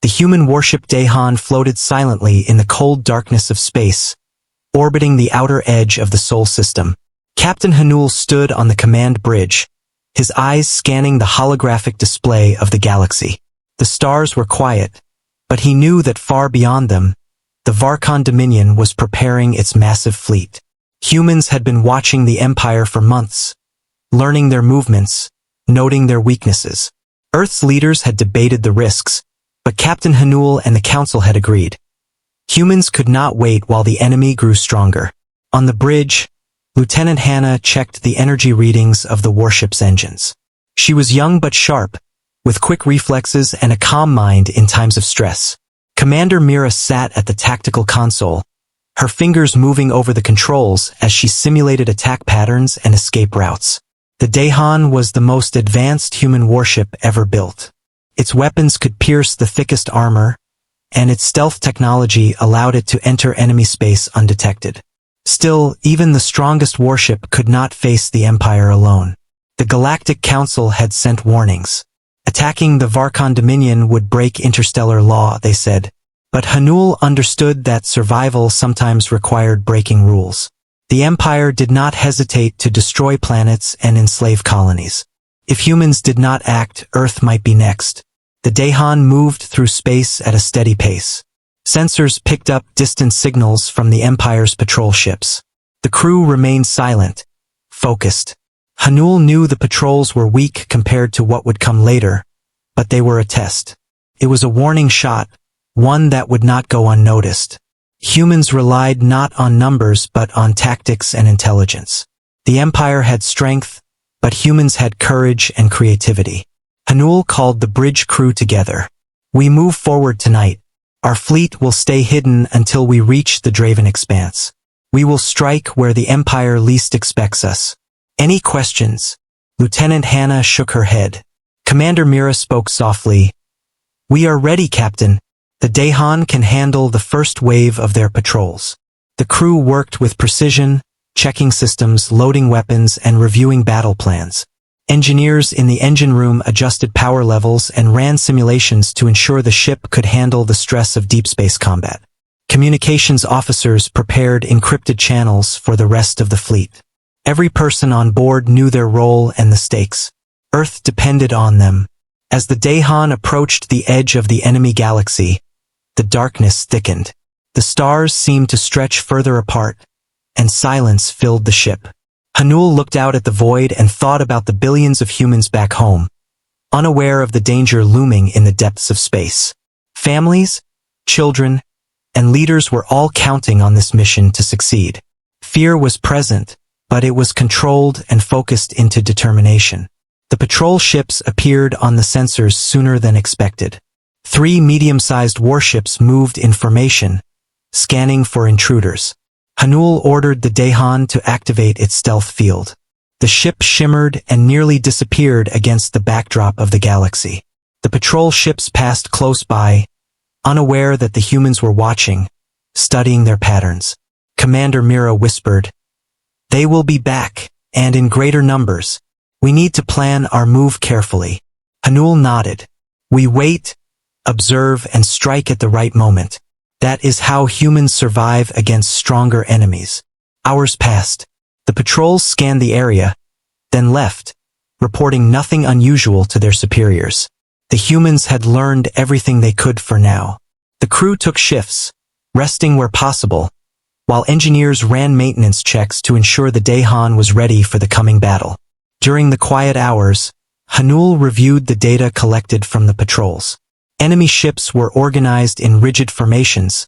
The human warship Dahan floated silently in the cold darkness of space, orbiting the outer edge of the Sol system. Captain Hanul stood on the command bridge, his eyes scanning the holographic display of the galaxy. The stars were quiet, but he knew that far beyond them, the Varkon Dominion was preparing its massive fleet. Humans had been watching the Empire for months, learning their movements, noting their weaknesses. Earth's leaders had debated the risks, but Captain Hanul and the Council had agreed. Humans could not wait while the enemy grew stronger. On the bridge, Lieutenant Hannah checked the energy readings of the warship's engines. She was young but sharp, with quick reflexes and a calm mind in times of stress. Commander Mira sat at the tactical console, her fingers moving over the controls as she simulated attack patterns and escape routes. The Dahan was the most advanced human warship ever built. Its weapons could pierce the thickest armor, and its stealth technology allowed it to enter enemy space undetected. Still, even the strongest warship could not face the Empire alone. The Galactic Council had sent warnings. Attacking the Varkon Dominion would break interstellar law, they said. But Hanul understood that survival sometimes required breaking rules. The Empire did not hesitate to destroy planets and enslave colonies. If humans did not act, Earth might be next. The Dahan moved through space at a steady pace. Sensors picked up distant signals from the Empire's patrol ships. The crew remained silent, focused. Hanul knew the patrols were weak compared to what would come later, but they were a test. It was a warning shot, one that would not go unnoticed. Humans relied not on numbers but on tactics and intelligence. The Empire had strength, but humans had courage and creativity. Hanul called the bridge crew together. We move forward tonight. Our fleet will stay hidden until we reach the Draven Expanse. We will strike where the Empire least expects us. Any questions? Lieutenant Hannah shook her head. Commander Mira spoke softly. We are ready, Captain. The Dahan can handle the first wave of their patrols. The crew worked with precision, checking systems, loading weapons, and reviewing battle plans. Engineers in the engine room adjusted power levels and ran simulations to ensure the ship could handle the stress of deep space combat. Communications officers prepared encrypted channels for the rest of the fleet. Every person on board knew their role and the stakes. Earth depended on them. As the Dahan approached the edge of the enemy galaxy, the darkness thickened. The stars seemed to stretch further apart, and silence filled the ship. Hanul looked out at the void and thought about the billions of humans back home, unaware of the danger looming in the depths of space. Families, children, and leaders were all counting on this mission to succeed. Fear was present, but it was controlled and focused into determination. The patrol ships appeared on the sensors sooner than expected. 3 medium-sized warships moved in formation, scanning for intruders. Hanul ordered the Dahan to activate its stealth field. The ship shimmered and nearly disappeared against the backdrop of the galaxy. The patrol ships passed close by, unaware that the humans were watching, studying their patterns. Commander Mira whispered, "They will be back, and in greater numbers. We need to plan our move carefully." Hanul nodded. "We wait, observe, and strike at the right moment. That is how humans survive against stronger enemies." Hours passed. The patrols scanned the area, then left, reporting nothing unusual to their superiors. The humans had learned everything they could for now. The crew took shifts, resting where possible, while engineers ran maintenance checks to ensure the Dahan was ready for the coming battle. During the quiet hours, Hanul reviewed the data collected from the patrols. Enemy ships were organized in rigid formations,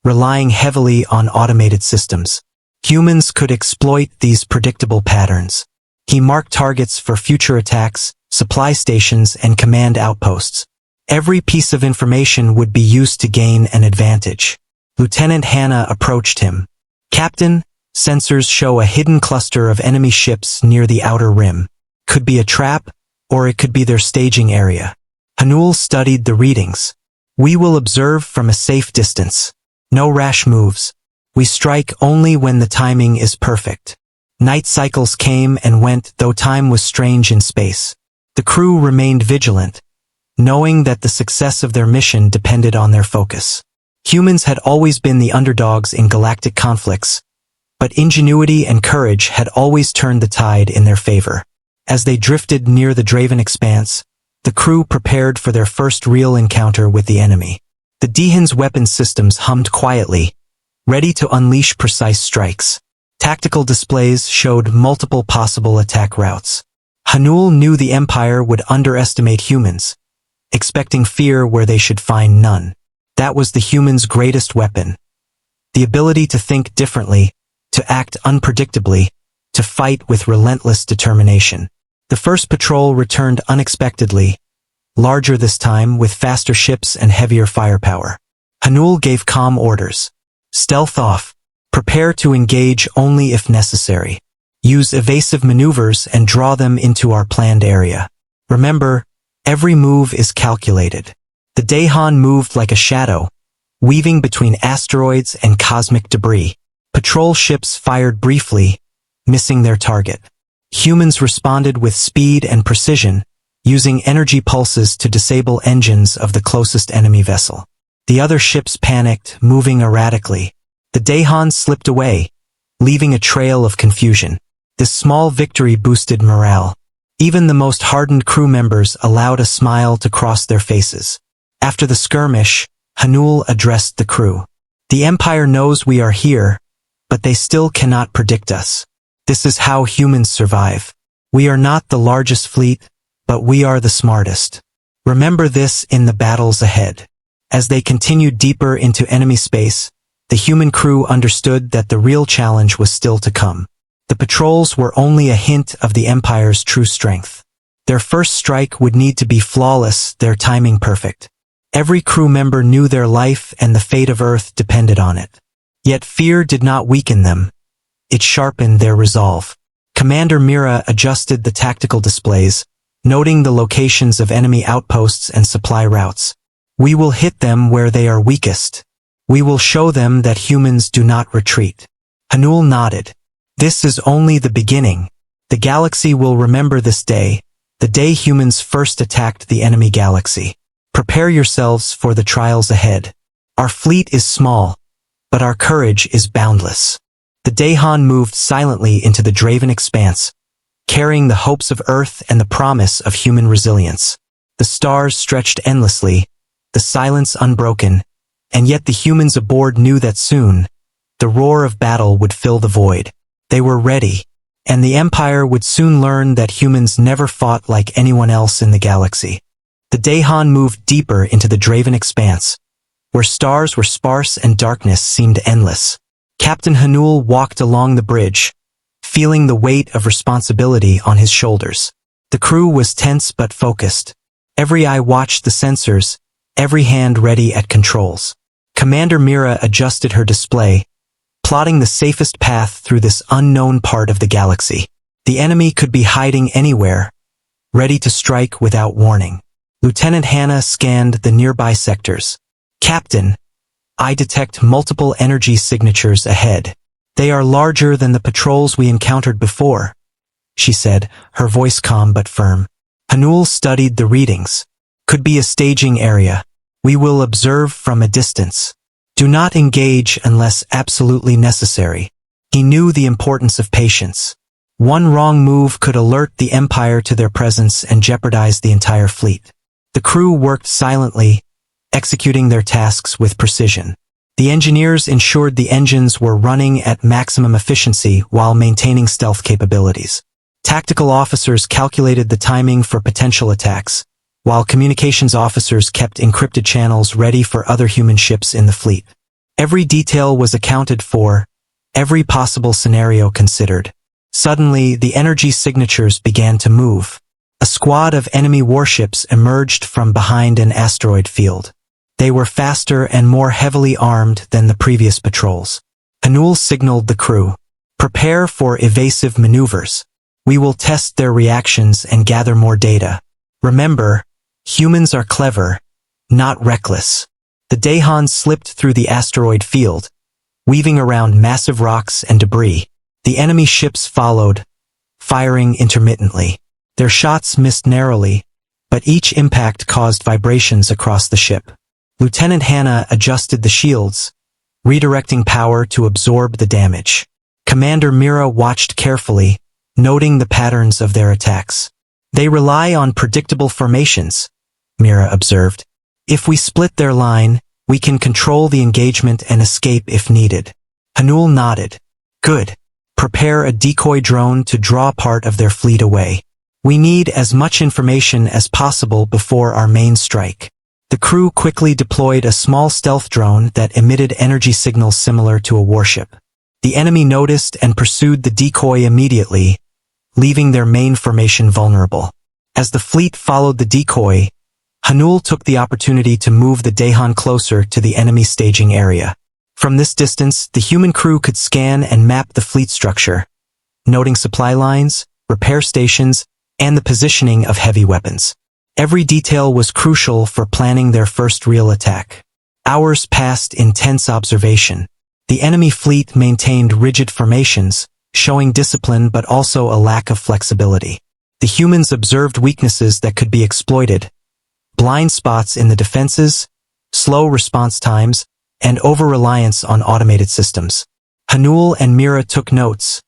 relying heavily on automated systems. Humans could exploit these predictable patterns. He marked targets for future attacks, supply stations, and command outposts. Every piece of information would be used to gain an advantage. Lieutenant Hannah approached him. "Captain, sensors show a hidden cluster of enemy ships near the outer rim. Could be a trap, or it could be their staging area." Hanul studied the readings. "We will observe from a safe distance. No rash moves. We strike only when the timing is perfect." Night cycles came and went, though time was strange in space. The crew remained vigilant, knowing that the success of their mission depended on their focus. Humans had always been the underdogs in galactic conflicts, but ingenuity and courage had always turned the tide in their favor. As they drifted near the Draven expanse, the crew prepared for their first real encounter with the enemy. The Dehan's weapon systems hummed quietly, ready to unleash precise strikes. Tactical displays showed multiple possible attack routes. Hanul knew the Empire would underestimate humans, expecting fear where they should find none. That was the humans' greatest weapon. The ability to think differently, to act unpredictably, to fight with relentless determination. The first patrol returned unexpectedly, larger this time with faster ships and heavier firepower. Hanul gave calm orders. Stealth off. Prepare to engage only if necessary. Use evasive maneuvers and draw them into our planned area. Remember, every move is calculated. The Dahan moved like a shadow, weaving between asteroids and cosmic debris. Patrol ships fired briefly, missing their target. Humans responded with speed and precision, using energy pulses to disable engines of the closest enemy vessel. The other ships panicked, moving erratically. The Dahan slipped away, leaving a trail of confusion. This small victory boosted morale. Even the most hardened crew members allowed a smile to cross their faces. After the skirmish, Hanul addressed the crew. The Empire knows we are here, but they still cannot predict us. This is how humans survive. We are not the largest fleet, but we are the smartest. Remember this in the battles ahead. As they continued deeper into enemy space, the human crew understood that the real challenge was still to come. The patrols were only a hint of the Empire's true strength. Their first strike would need to be flawless, their timing perfect. Every crew member knew their life and the fate of Earth depended on it. Yet fear did not weaken them. It sharpened their resolve. Commander Mira adjusted the tactical displays, noting the locations of enemy outposts and supply routes. We will hit them where they are weakest. We will show them that humans do not retreat. Hanul nodded. This is only the beginning. The galaxy will remember this day, the day humans first attacked the enemy galaxy. Prepare yourselves for the trials ahead. Our fleet is small, but our courage is boundless. The Dahan moved silently into the Draven expanse, carrying the hopes of Earth and the promise of human resilience. The stars stretched endlessly, the silence unbroken, and yet the humans aboard knew that soon, the roar of battle would fill the void. They were ready, and the Empire would soon learn that humans never fought like anyone else in the galaxy. The Dahan moved deeper into the Draven expanse, where stars were sparse and darkness seemed endless. Captain Hanul walked along the bridge, feeling the weight of responsibility on his shoulders. The crew was tense but focused. Every eye watched the sensors, every hand ready at controls. Commander Mira adjusted her display, plotting the safest path through this unknown part of the galaxy. The enemy could be hiding anywhere, ready to strike without warning. Lieutenant Hannah scanned the nearby sectors. Captain, I detect multiple energy signatures ahead. They are larger than the patrols we encountered before, she said, her voice calm but firm. Hanul studied the readings. Could be a staging area. We will observe from a distance. Do not engage unless absolutely necessary. He knew the importance of patience. One wrong move could alert the Empire to their presence and jeopardize the entire fleet. The crew worked silently, executing their tasks with precision. The engineers ensured the engines were running at maximum efficiency while maintaining stealth capabilities. Tactical officers calculated the timing for potential attacks, while communications officers kept encrypted channels ready for other human ships in the fleet. Every detail was accounted for, every possible scenario considered. Suddenly, the energy signatures began to move. A squad of enemy warships emerged from behind an asteroid field. They were faster and more heavily armed than the previous patrols. Hanul signaled the crew. Prepare for evasive maneuvers. We will test their reactions and gather more data. Remember, humans are clever, not reckless. The Dahan slipped through the asteroid field, weaving around massive rocks and debris. The enemy ships followed, firing intermittently. Their shots missed narrowly, but each impact caused vibrations across the ship. Lieutenant Hannah adjusted the shields, redirecting power to absorb the damage. Commander Mira watched carefully, noting the patterns of their attacks. They rely on predictable formations, Mira observed. If we split their line, we can control the engagement and escape if needed. Hanul nodded. Good. Prepare a decoy drone to draw part of their fleet away. We need as much information as possible before our main strike. The crew quickly deployed a small stealth drone that emitted energy signals similar to a warship. The enemy noticed and pursued the decoy immediately, leaving their main formation vulnerable. As the fleet followed the decoy, Hanul took the opportunity to move the Dahan closer to the enemy staging area. From this distance, the human crew could scan and map the fleet structure, noting supply lines, repair stations, and the positioning of heavy weapons. Every detail was crucial for planning their first real attack. Hours passed in tense observation. The enemy fleet maintained rigid formations, showing discipline but also a lack of flexibility. The humans observed weaknesses that could be exploited: blind spots in the defenses, slow response times, and over-reliance on automated systems. Hanul and Mira took notes,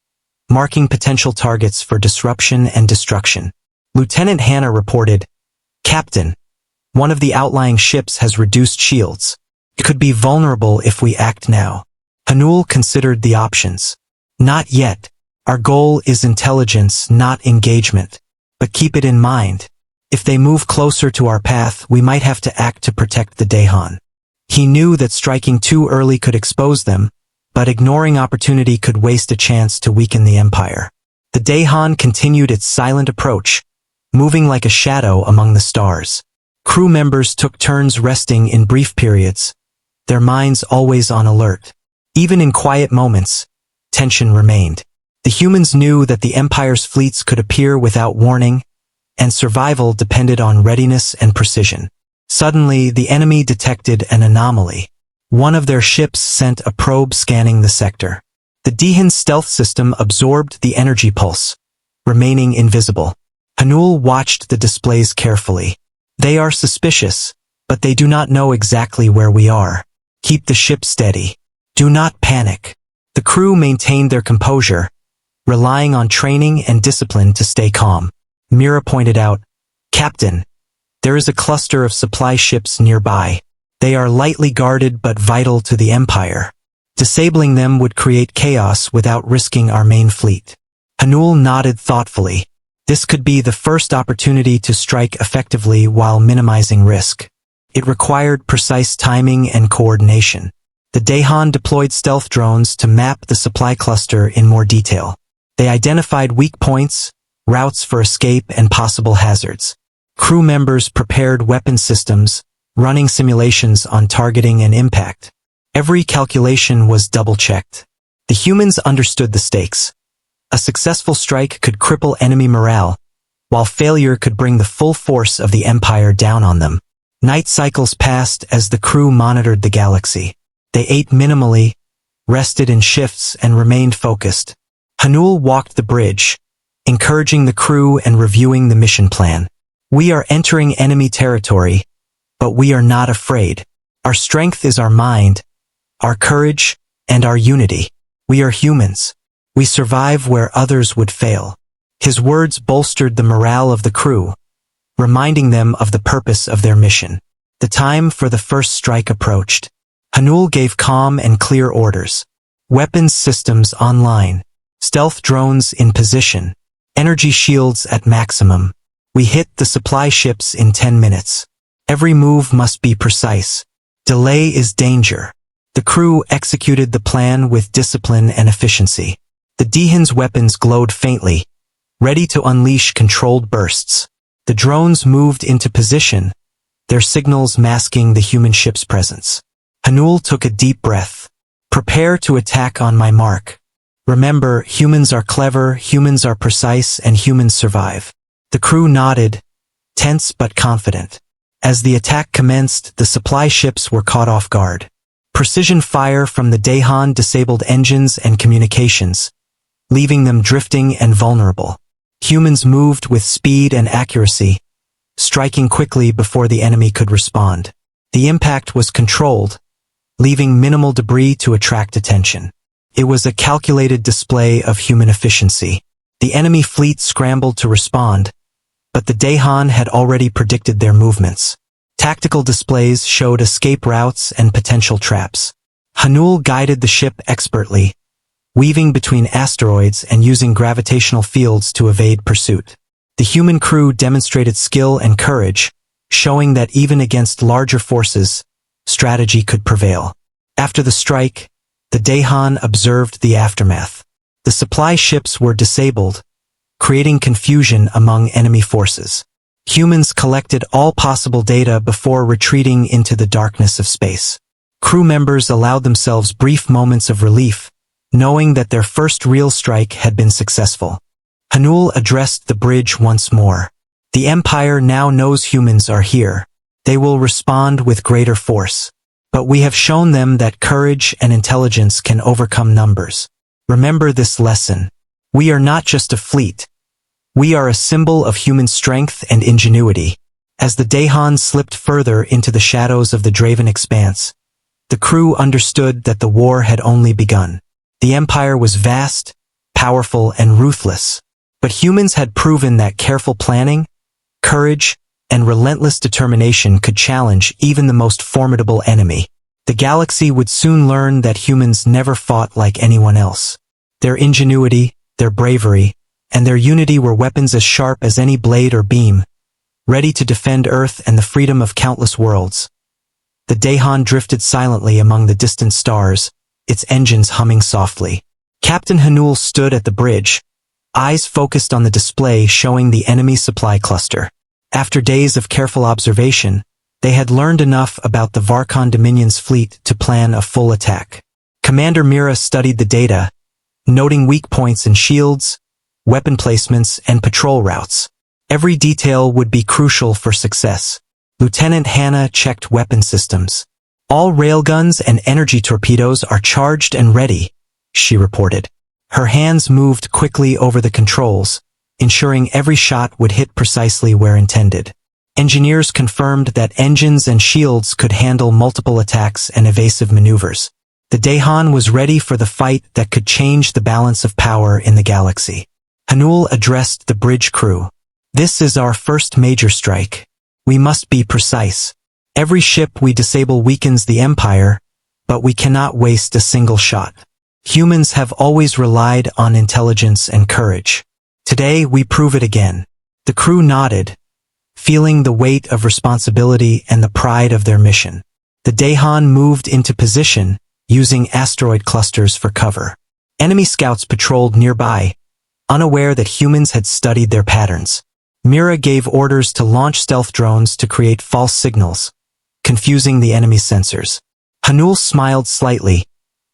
marking potential targets for disruption and destruction. Lieutenant Hannah reported, "Captain, one of the outlying ships has reduced shields. It could be vulnerable if we act now." Hanul considered the options. "Not yet. Our goal is intelligence, not engagement. But keep it in mind. If they move closer to our path, we might have to act to protect the Dahan." He knew that striking too early could expose them, but ignoring opportunity could waste a chance to weaken the Empire. The Dahan continued its silent approach, moving like a shadow among the stars. Crew members took turns resting in brief periods, their minds always on alert. Even in quiet moments, tension remained. The humans knew that the Empire's fleets could appear without warning, and survival depended on readiness and precision. Suddenly, the enemy detected an anomaly. One of their ships sent a probe scanning the sector. The Dahan stealth system absorbed the energy pulse, remaining invisible. Hanul watched the displays carefully. "They are suspicious, but they do not know exactly where we are. Keep the ship steady. Do not panic." The crew maintained their composure, relying on training and discipline to stay calm. Mira pointed out, "Captain, there is a cluster of supply ships nearby. They are lightly guarded but vital to the Empire. Disabling them would create chaos without risking our main fleet." Hanul nodded thoughtfully. This could be the first opportunity to strike effectively while minimizing risk. It required precise timing and coordination. The Dahan deployed stealth drones to map the supply cluster in more detail. They identified weak points, routes for escape, and possible hazards. Crew members prepared weapon systems, running simulations on targeting and impact. Every calculation was double-checked. The humans understood the stakes. A successful strike could cripple enemy morale, while failure could bring the full force of the Empire down on them. Night cycles passed as the crew monitored the galaxy. They ate minimally, rested in shifts, and remained focused. Hanul walked the bridge, encouraging the crew and reviewing the mission plan. "We are entering enemy territory, but we are not afraid. Our strength is our mind, our courage, and our unity. We are humans. We survive where others would fail." His words bolstered the morale of the crew, reminding them of the purpose of their mission. The time for the first strike approached. Hanul gave calm and clear orders. Weapons systems online. Stealth drones in position. Energy shields at maximum. We hit the supply ships in 10 minutes. Every move must be precise. Delay is danger. The crew executed the plan with discipline and efficiency. The Dahan's weapons glowed faintly, ready to unleash controlled bursts. The drones moved into position, their signals masking the human ship's presence. Hanul took a deep breath. "Prepare to attack on my mark. Remember, humans are clever, humans are precise, and humans survive." The crew nodded, tense but confident. As the attack commenced, the supply ships were caught off guard. Precision fire from the Dahan disabled engines and communications, leaving them drifting and vulnerable. Humans moved with speed and accuracy, striking quickly before the enemy could respond. The impact was controlled, leaving minimal debris to attract attention. It was a calculated display of human efficiency. The enemy fleet scrambled to respond, but the Dahan had already predicted their movements. Tactical displays showed escape routes and potential traps. Hanul guided the ship expertly, weaving between asteroids and using gravitational fields to evade pursuit. The human crew demonstrated skill and courage, showing that even against larger forces, strategy could prevail. After the strike, the Dahan observed the aftermath. The supply ships were disabled, creating confusion among enemy forces. Humans collected all possible data before retreating into the darkness of space. Crew members allowed themselves brief moments of relief, knowing that their first real strike had been successful. Hanul addressed the bridge once more. The Empire now knows humans are here. They will respond with greater force. But we have shown them that courage and intelligence can overcome numbers. Remember this lesson. We are not just a fleet. We are a symbol of human strength and ingenuity. As the Dahan slipped further into the shadows of the Draven expanse, the crew understood that the war had only begun. The Empire was vast, powerful, and ruthless. But humans had proven that careful planning, courage, and relentless determination could challenge even the most formidable enemy. The galaxy would soon learn that humans never fought like anyone else. Their ingenuity, their bravery, and their unity were weapons as sharp as any blade or beam, ready to defend Earth and the freedom of countless worlds. The Dahan drifted silently among the distant stars, its engines humming softly. Captain Hanul stood at the bridge, eyes focused on the display showing the enemy supply cluster. After days of careful observation, they had learned enough about the Varkon Dominion's fleet to plan a full attack. Commander Mira studied the data, noting weak points in shields, weapon placements, and patrol routes. Every detail would be crucial for success. Lieutenant Hannah checked weapon systems. All railguns and energy torpedoes are charged and ready, she reported. Her hands moved quickly over the controls, ensuring every shot would hit precisely where intended. Engineers confirmed that engines and shields could handle multiple attacks and evasive maneuvers. The Dahan was ready for the fight that could change the balance of power in the galaxy. Hanul addressed the bridge crew. This is our first major strike. We must be precise. Every ship we disable weakens the Empire, but we cannot waste a single shot. Humans have always relied on intelligence and courage. Today we prove it again. The crew nodded, feeling the weight of responsibility and the pride of their mission. The Dahan moved into position, using asteroid clusters for cover. Enemy scouts patrolled nearby, unaware that humans had studied their patterns. Mira gave orders to launch stealth drones to create false signals, confusing the enemy's sensors. Hanul smiled slightly,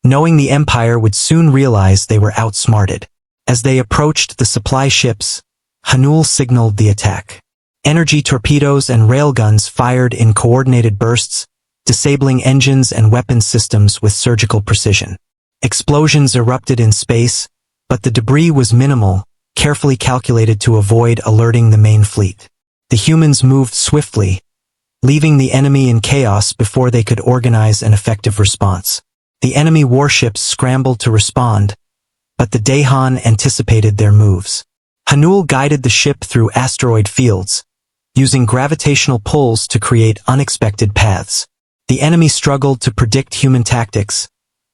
knowing the Empire would soon realize they were outsmarted. As they approached the supply ships, Hanul signaled the attack. Energy torpedoes and railguns fired in coordinated bursts, disabling engines and weapons systems with surgical precision. Explosions erupted in space, but the debris was minimal, carefully calculated to avoid alerting the main fleet. The humans moved swiftly, leaving the enemy in chaos before they could organize an effective response. The enemy warships scrambled to respond, but the Dahan anticipated their moves. Hanul guided the ship through asteroid fields, using gravitational pulls to create unexpected paths. The enemy struggled to predict human tactics,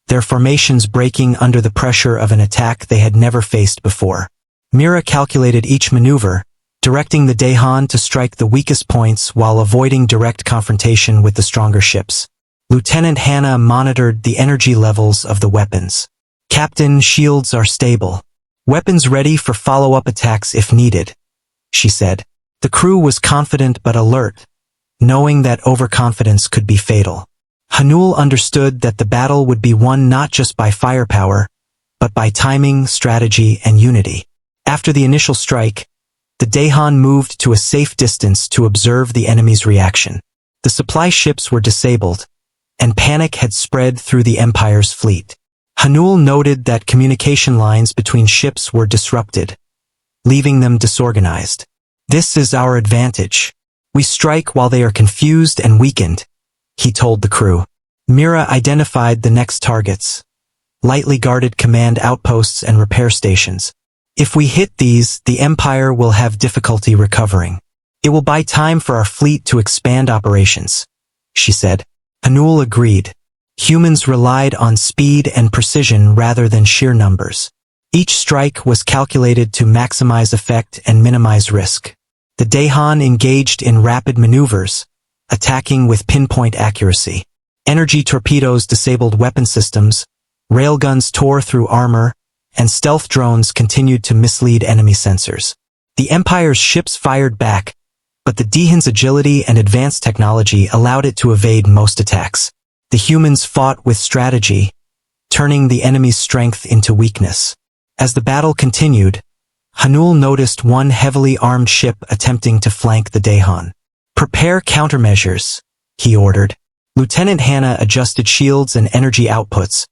their formations breaking under the pressure of an attack they had never faced before. Mira calculated each maneuver, directing the Dahan to strike the weakest points while avoiding direct confrontation with the stronger ships. Lieutenant Hannah monitored the energy levels of the weapons. Captain, shields are stable. Weapons ready for follow-up attacks if needed, she said. The crew was confident but alert, knowing that overconfidence could be fatal. Hanul understood that the battle would be won not just by firepower, but by timing, strategy, and unity. After the initial strike, the Dahan moved to a safe distance to observe the enemy's reaction. The supply ships were disabled, and panic had spread through the Empire's fleet. Hanul noted that communication lines between ships were disrupted, leaving them disorganized. This is our advantage. We strike while they are confused and weakened, he told the crew. Mira identified the next targets: lightly guarded command outposts and repair stations. If we hit these, the Empire will have difficulty recovering. It will buy time for our fleet to expand operations, she said. Hanul agreed. Humans relied on speed and precision rather than sheer numbers. Each strike was calculated to maximize effect and minimize risk. The Dahan engaged in rapid maneuvers, attacking with pinpoint accuracy. Energy torpedoes disabled weapon systems, railguns tore through armor, and stealth drones continued to mislead enemy sensors. The Empire's ships fired back, but the Dahan's agility and advanced technology allowed it to evade most attacks. The humans fought with strategy, turning the enemy's strength into weakness. As the battle continued, Hanul noticed one heavily armed ship attempting to flank the Dahan. "Prepare countermeasures," he ordered. Lieutenant Hannah adjusted shields and energy outputs,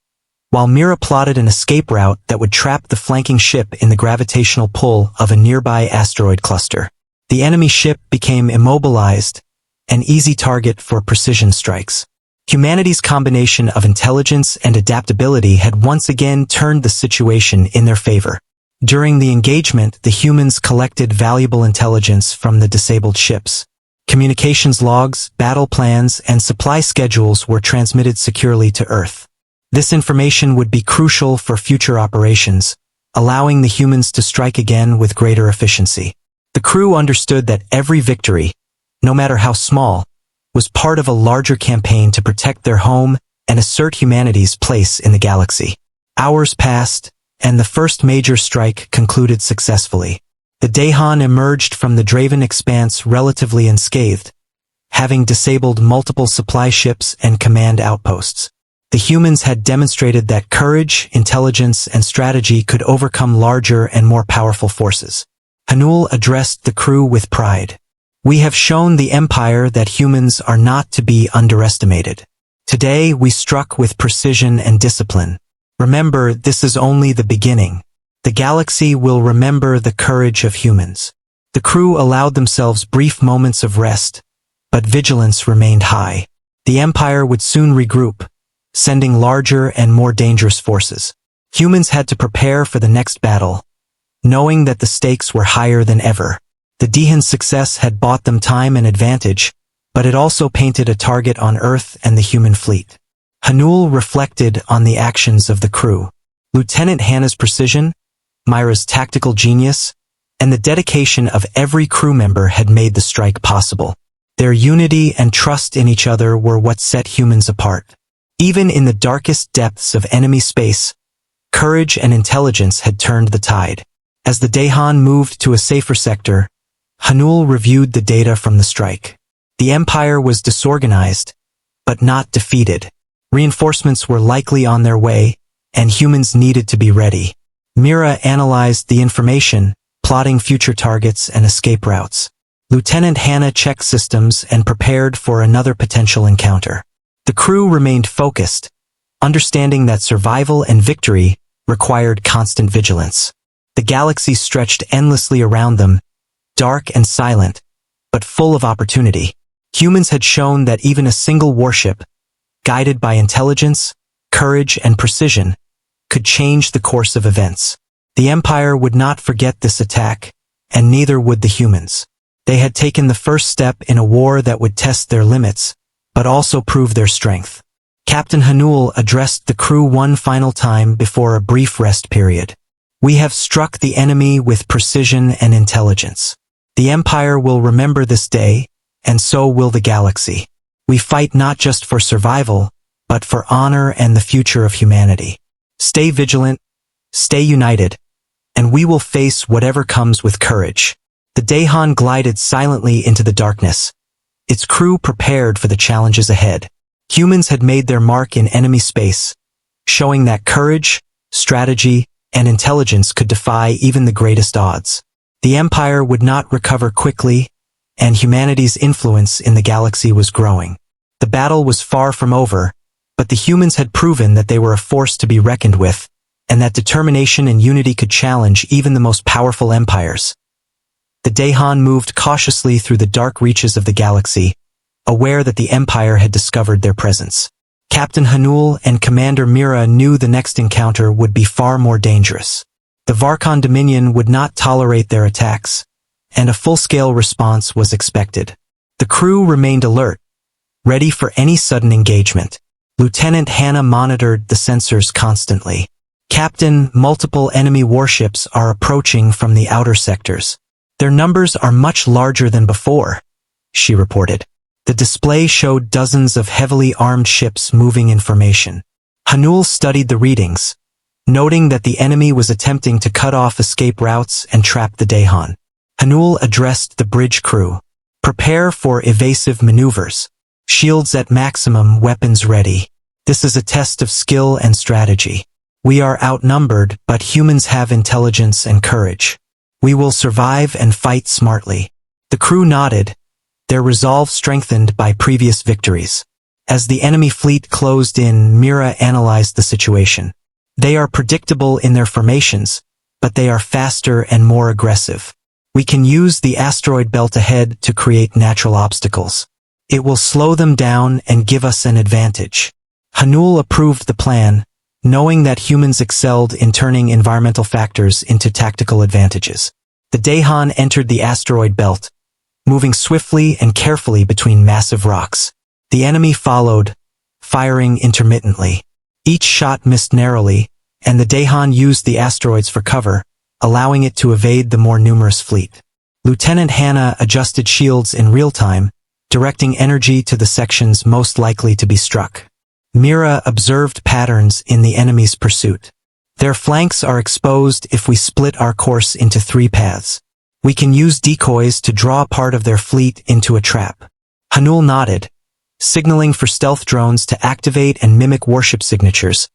while Mira plotted an escape route that would trap the flanking ship in the gravitational pull of a nearby asteroid cluster. The enemy ship became immobilized, an easy target for precision strikes. Humanity's combination of intelligence and adaptability had once again turned the situation in their favor. During the engagement, the humans collected valuable intelligence from the disabled ships. Communications logs, battle plans, and supply schedules were transmitted securely to Earth. This information would be crucial for future operations, allowing the humans to strike again with greater efficiency. The crew understood that every victory, no matter how small, was part of a larger campaign to protect their home and assert humanity's place in the galaxy. Hours passed, and the first major strike concluded successfully. The Dahan emerged from the Draven expanse relatively unscathed, having disabled multiple supply ships and command outposts. The humans had demonstrated that courage, intelligence, and strategy could overcome larger and more powerful forces. Hanul addressed the crew with pride. "We have shown the Empire that humans are not to be underestimated. Today we struck with precision and discipline. Remember, this is only the beginning. The galaxy will remember the courage of humans." The crew allowed themselves brief moments of rest, but vigilance remained high. The Empire would soon regroup, sending larger and more dangerous forces. Humans had to prepare for the next battle, knowing that the stakes were higher than ever. The Dahan's success had bought them time and advantage, but it also painted a target on Earth and the human fleet. Hanul reflected on the actions of the crew. Lieutenant Hannah's precision, Myra's tactical genius, and the dedication of every crew member had made the strike possible. Their unity and trust in each other were what set humans apart. Even in the darkest depths of enemy space, courage and intelligence had turned the tide. As the Dahan moved to a safer sector, Hanul reviewed the data from the strike. The Empire was disorganized, but not defeated. Reinforcements were likely on their way, and humans needed to be ready. Mira analyzed the information, plotting future targets and escape routes. Lieutenant Hannah checked systems and prepared for another potential encounter. The crew remained focused, understanding that survival and victory required constant vigilance. The galaxy stretched endlessly around them, dark and silent, but full of opportunity. Humans had shown that even a single warship, guided by intelligence, courage, and precision, could change the course of events. The Empire would not forget this attack, and neither would the humans. They had taken the first step in a war that would test their limits, but also prove their strength. Captain Hanul addressed the crew one final time before a brief rest period. "We have struck the enemy with precision and intelligence. The Empire will remember this day, and so will the galaxy. We fight not just for survival, but for honor and the future of humanity. Stay vigilant, stay united, and we will face whatever comes with courage." The Dahan glided silently into the darkness, its crew prepared for the challenges ahead. Humans had made their mark in enemy space, showing that courage, strategy, and intelligence could defy even the greatest odds. The Empire would not recover quickly, and humanity's influence in the galaxy was growing. The battle was far from over, but the humans had proven that they were a force to be reckoned with, and that determination and unity could challenge even the most powerful empires. The Dahan moved cautiously through the dark reaches of the galaxy, aware that the Empire had discovered their presence. Captain Hanul and Commander Mira knew the next encounter would be far more dangerous. The Varkon Dominion would not tolerate their attacks, and a full-scale response was expected. The crew remained alert, ready for any sudden engagement. Lieutenant Hannah monitored the sensors constantly. Captain, multiple enemy warships are approaching from the outer sectors. Their numbers are much larger than before, she reported. The display showed dozens of heavily armed ships moving in formation. Hanul studied the readings, noting that the enemy was attempting to cut off escape routes and trap the Dahan. Hanul addressed the bridge crew. Prepare for evasive maneuvers. Shields at maximum, weapons ready. This is a test of skill and strategy. We are outnumbered, but humans have intelligence and courage. We will survive and fight smartly. The crew nodded, their resolve strengthened by previous victories. As the enemy fleet closed in, Mira analyzed the situation. They are predictable in their formations, but they are faster and more aggressive. We can use the asteroid belt ahead to create natural obstacles. It will slow them down and give us an advantage. Hanul approved the plan, knowing that humans excelled in turning environmental factors into tactical advantages. The Dahan entered the asteroid belt, moving swiftly and carefully between massive rocks. The enemy followed, firing intermittently. Each shot missed narrowly, and the Dahan used the asteroids for cover, allowing it to evade the more numerous fleet. Lieutenant Hannah adjusted shields in real time, directing energy to the sections most likely to be struck. Mira observed patterns in the enemy's pursuit. Their flanks are exposed if we split our course into 3 paths. We can use decoys to draw part of their fleet into a trap. Hanul nodded, signaling for stealth drones to activate and mimic warship signatures,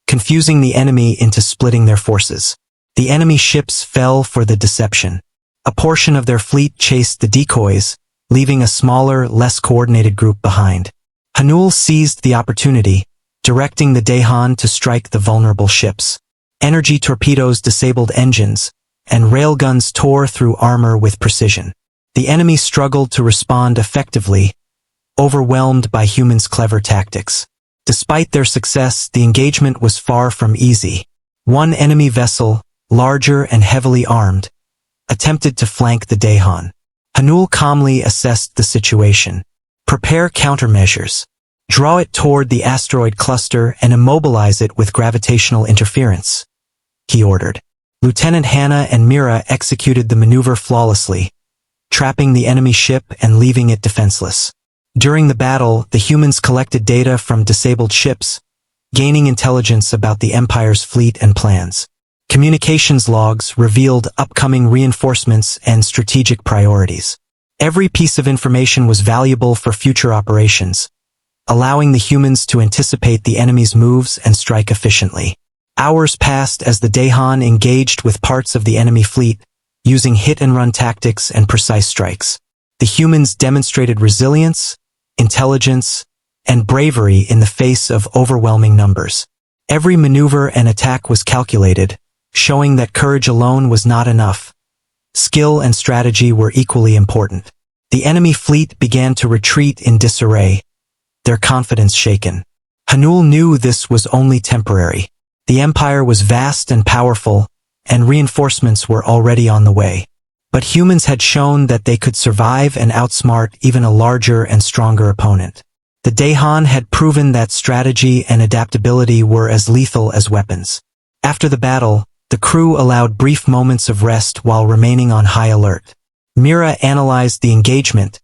confusing the enemy into splitting their forces. The enemy ships fell for the deception. A portion of their fleet chased the decoys, leaving a smaller, less coordinated group behind. Hanul seized the opportunity, directing the Dahan to strike the vulnerable ships. Energy torpedoes disabled engines, and railguns tore through armor with precision. The enemy struggled to respond effectively, overwhelmed by humans' clever tactics. Despite their success, the engagement was far from easy. One enemy vessel, larger and heavily armed, attempted to flank the Dahan. Hanul calmly assessed the situation. Prepare countermeasures. Draw it toward the asteroid cluster and immobilize it with gravitational interference, he ordered. Lieutenant Hannah and Mira executed the maneuver flawlessly, trapping the enemy ship and leaving it defenseless. During the battle, the humans collected data from disabled ships, gaining intelligence about the Empire's fleet and plans. Communications logs revealed upcoming reinforcements and strategic priorities. Every piece of information was valuable for future operations, allowing the humans to anticipate the enemy's moves and strike efficiently. Hours passed as the Dahan engaged with parts of the enemy fleet, using hit-and-run tactics and precise strikes. The humans demonstrated resilience, intelligence, and bravery in the face of overwhelming numbers. Every maneuver and attack was calculated, showing that courage alone was not enough. Skill and strategy were equally important. The enemy fleet began to retreat in disarray, their confidence shaken. Hanul knew this was only temporary. The Empire was vast and powerful, and reinforcements were already on the way. But humans had shown that they could survive and outsmart even a larger and stronger opponent. The Dahan had proven that strategy and adaptability were as lethal as weapons. After the battle, the crew allowed brief moments of rest while remaining on high alert. Mira analyzed the engagement,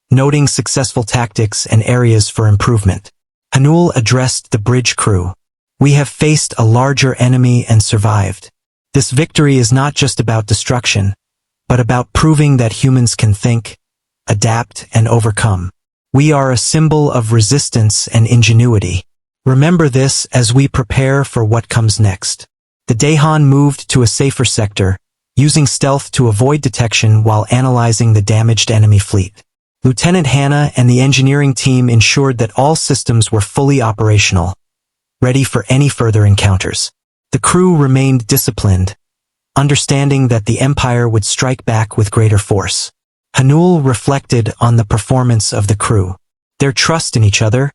noting successful tactics and areas for improvement. Hanul addressed the bridge crew. We have faced a larger enemy and survived. This victory is not just about destruction, but about proving that humans can think, adapt, and overcome. We are a symbol of resistance and ingenuity. Remember this as we prepare for what comes next. The Dahan moved to a safer sector, using stealth to avoid detection while analyzing the damaged enemy fleet. Lieutenant Hannah and the engineering team ensured that all systems were fully operational, ready for any further encounters. The crew remained disciplined, understanding that the Empire would strike back with greater force. Hanul reflected on the performance of the crew. Their trust in each other,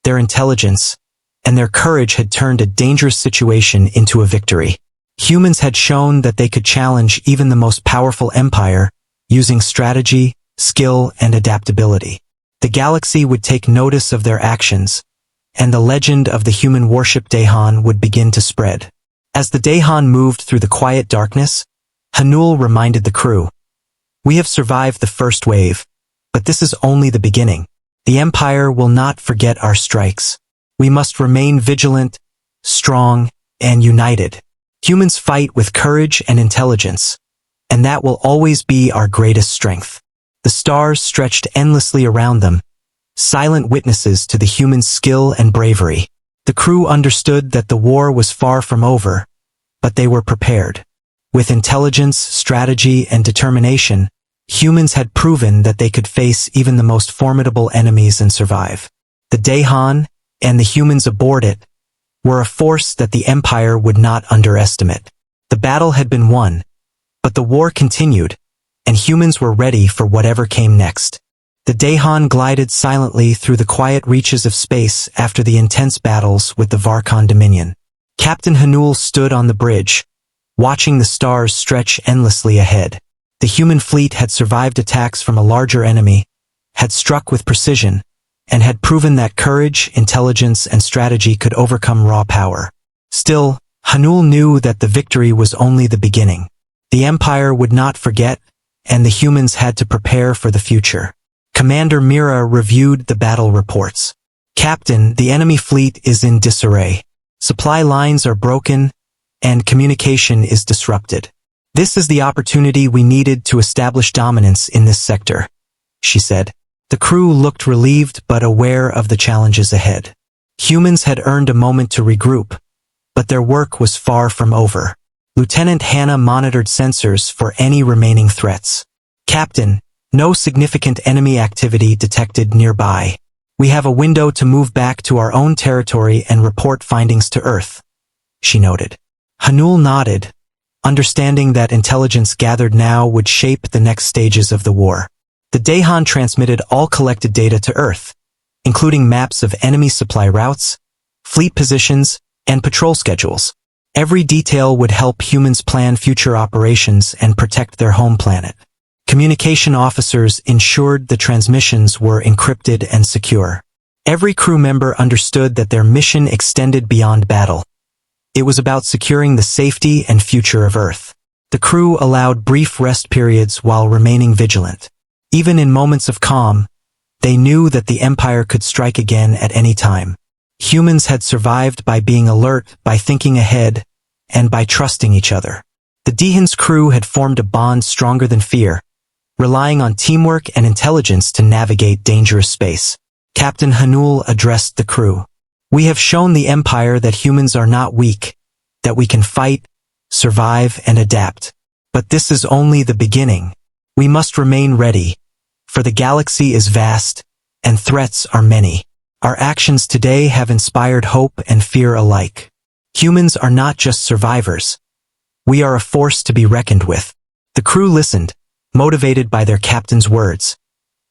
their intelligence, and their courage had turned a dangerous situation into a victory. Humans had shown that they could challenge even the most powerful empire using strategy, skill, and adaptability. The galaxy would take notice of their actions, and the legend of the human warship Dahan would begin to spread. As the Dahan moved through the quiet darkness, Hanul reminded the crew, "We have survived the first wave, but this is only the beginning. The Empire will not forget our strikes. We must remain vigilant, strong, and united. Humans fight with courage and intelligence, and that will always be our greatest strength." The stars stretched endlessly around them, silent witnesses to the humans' skill and bravery. The crew understood that the war was far from over, but they were prepared. With intelligence, strategy, and determination, humans had proven that they could face even the most formidable enemies and survive. The Dahan, and the humans aboard it, were a force that the Empire would not underestimate. The battle had been won, but the war continued, and humans were ready for whatever came next. The Dahan glided silently through the quiet reaches of space after the intense battles with the Varkon Dominion. Captain Hanul stood on the bridge, watching the stars stretch endlessly ahead. The human fleet had survived attacks from a larger enemy, had struck with precision, and had proven that courage, intelligence, and strategy could overcome raw power. Still, Hanul knew that the victory was only the beginning. The Empire would not forget, and the humans had to prepare for the future. Commander Mira reviewed the battle reports. "Captain, the enemy fleet is in disarray. Supply lines are broken, and communication is disrupted. This is the opportunity we needed to establish dominance in this sector," she said. The crew looked relieved but aware of the challenges ahead. Humans had earned a moment to regroup, but their work was far from over. Lieutenant Hannah monitored sensors for any remaining threats. "Captain, no significant enemy activity detected nearby. We have a window to move back to our own territory and report findings to Earth," she noted. Hanul nodded, understanding that intelligence gathered now would shape the next stages of the war. The Dahan transmitted all collected data to Earth, including maps of enemy supply routes, fleet positions, and patrol schedules. Every detail would help humans plan future operations and protect their home planet. Communication officers ensured the transmissions were encrypted and secure. Every crew member understood that their mission extended beyond battle. It was about securing the safety and future of Earth. The crew allowed brief rest periods while remaining vigilant. Even in moments of calm, they knew that the Empire could strike again at any time. Humans had survived by being alert, by thinking ahead, and by trusting each other. The Dahan's crew had formed a bond stronger than fear, relying on teamwork and intelligence to navigate dangerous space. Captain Hanul addressed the crew. "We have shown the Empire that humans are not weak, that we can fight, survive, and adapt. But this is only the beginning. We must remain ready, for the galaxy is vast, and threats are many. Our actions today have inspired hope and fear alike. Humans are not just survivors. We are a force to be reckoned with." The crew listened, motivated by their captain's words,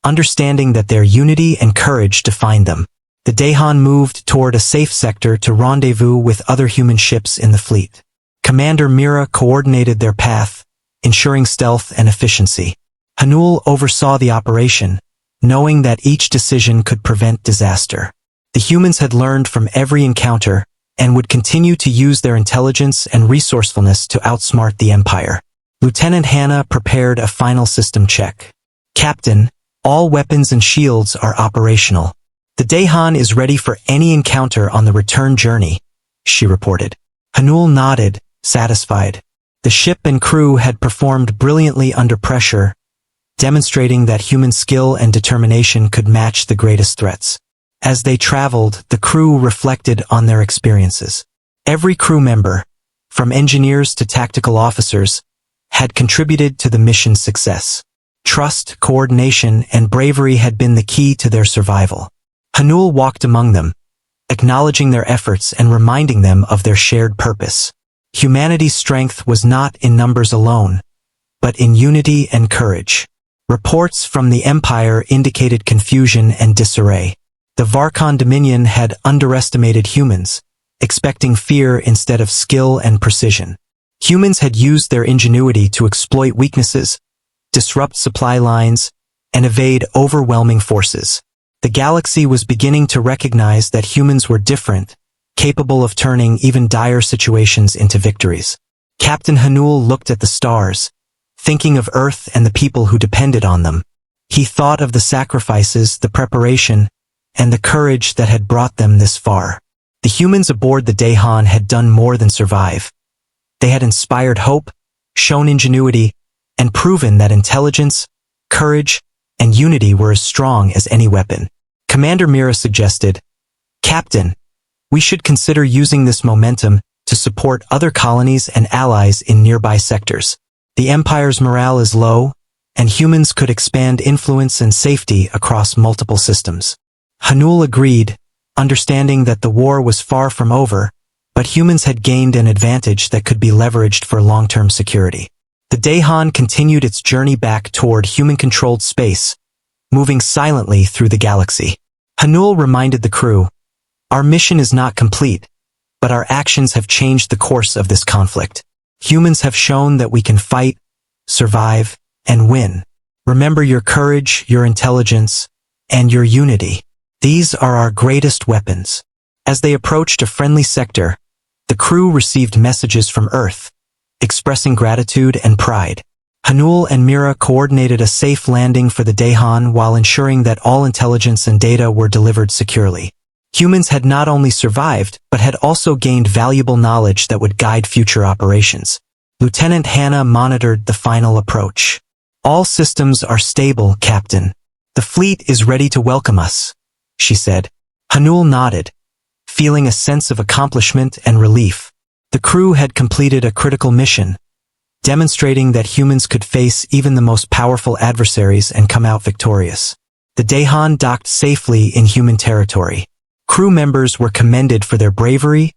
understanding that their unity and courage defined them. The Dahan moved toward a safe sector to rendezvous with other human ships in the fleet. Commander Mira coordinated their path, ensuring stealth and efficiency. Hanul oversaw the operation, knowing that each decision could prevent disaster. The humans had learned from every encounter and would continue to use their intelligence and resourcefulness to outsmart the Empire. Lieutenant Hannah prepared a final system check. "Captain, all weapons and shields are operational. The Dahan is ready for any encounter on the return journey," she reported. Hanul nodded, satisfied. The ship and crew had performed brilliantly under pressure, demonstrating that human skill and determination could match the greatest threats. As they traveled, the crew reflected on their experiences. Every crew member, from engineers to tactical officers, had contributed to the mission's success. Trust, coordination, and bravery had been the key to their survival. Hanul walked among them, acknowledging their efforts and reminding them of their shared purpose. Humanity's strength was not in numbers alone, but in unity and courage. Reports from the Empire indicated confusion and disarray. The Varkon Dominion had underestimated humans, expecting fear instead of skill and precision. Humans had used their ingenuity to exploit weaknesses, disrupt supply lines, and evade overwhelming forces. The galaxy was beginning to recognize that humans were different, capable of turning even dire situations into victories. Captain Hanul looked at the stars, thinking of Earth and the people who depended on them. He thought of the sacrifices, the preparation, and the courage that had brought them this far. The humans aboard the Dahan had done more than survive. They had inspired hope, shown ingenuity, and proven that intelligence, courage, and unity were as strong as any weapon. Commander Mira suggested, "Captain, we should consider using this momentum to support other colonies and allies in nearby sectors. The Empire's morale is low, and humans could expand influence and safety across multiple systems." Hanul agreed, understanding that the war was far from over, but humans had gained an advantage that could be leveraged for long-term security. The Dahan continued its journey back toward human-controlled space, moving silently through the galaxy. Hanul reminded the crew, "Our mission is not complete, but our actions have changed the course of this conflict. Humans have shown that we can fight, survive, and win. Remember your courage, your intelligence, and your unity. These are our greatest weapons." As they approached a friendly sector, the crew received messages from Earth, expressing gratitude and pride. Hanul and Mira coordinated a safe landing for the Dahan while ensuring that all intelligence and data were delivered securely. Humans had not only survived, but had also gained valuable knowledge that would guide future operations. Lieutenant Hannah monitored the final approach. "All systems are stable, Captain. The fleet is ready to welcome us," she said. Hanul nodded, feeling a sense of accomplishment and relief. The crew had completed a critical mission, demonstrating that humans could face even the most powerful adversaries and come out victorious. The Dahan docked safely in human territory. Crew members were commended for their bravery,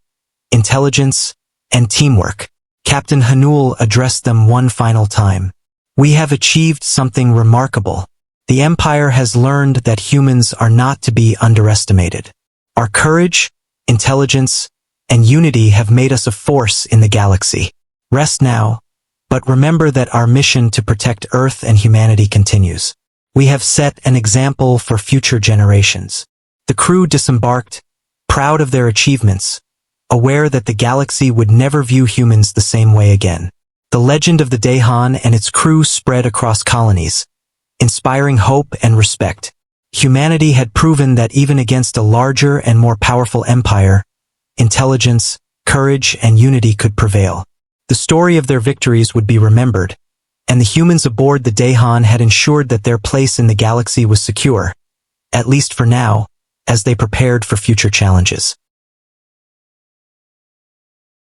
intelligence, and teamwork. Captain Hanul addressed them one final time. "We have achieved something remarkable. The Empire has learned that humans are not to be underestimated. Our courage, intelligence, and unity have made us a force in the galaxy. Rest now, but remember that our mission to protect Earth and humanity continues. We have set an example for future generations." The crew disembarked, proud of their achievements, aware that the galaxy would never view humans the same way again. The legend of the Dahan and its crew spread across colonies, inspiring hope and respect. Humanity had proven that even against a larger and more powerful empire, intelligence, courage, and unity could prevail. The story of their victories would be remembered, and the humans aboard the Dahan had ensured that their place in the galaxy was secure, at least for now, as they prepared for future challenges.